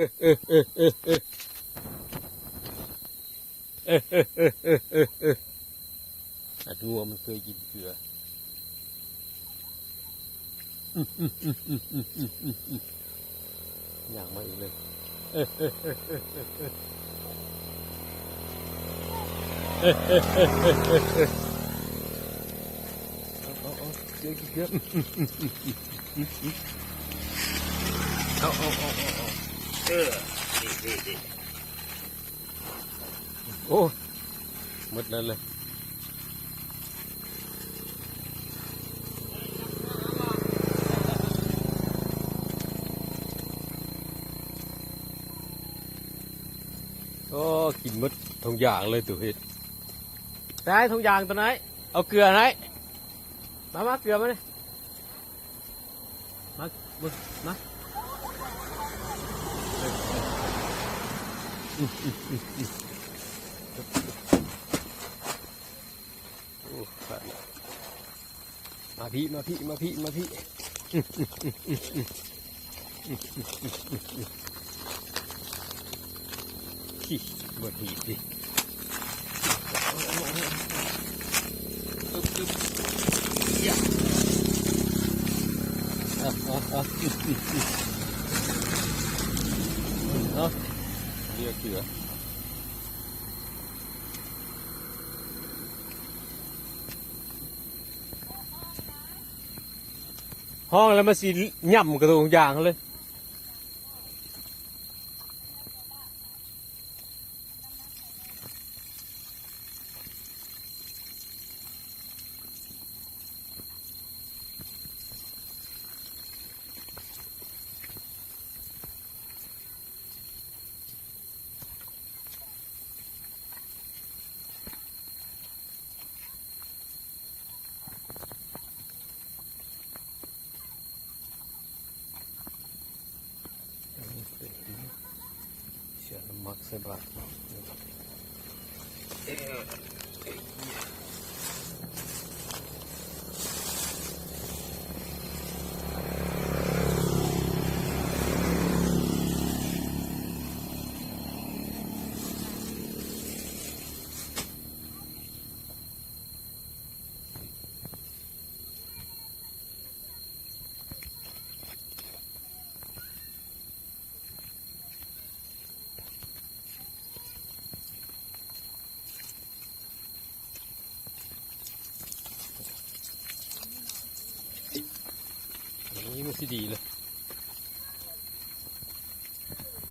อาจงัวมันเคยกินเกลืออย่างมาอีกเลยเยอะเยอะเอาโอ้หมดแล้วเลยโอ้กินมดทงอย่างเลยตัวเห็ดได้ทงอย่างตัวไหนเอาเกลือไหนมาเกลือมาเลยมาโอ้มาพี่บดหีบดิเรียกเกลือห้องแล้วมาสีย่ำกระตุงอย่างเลยมักใส่บาตรนี่มันสิดีเลย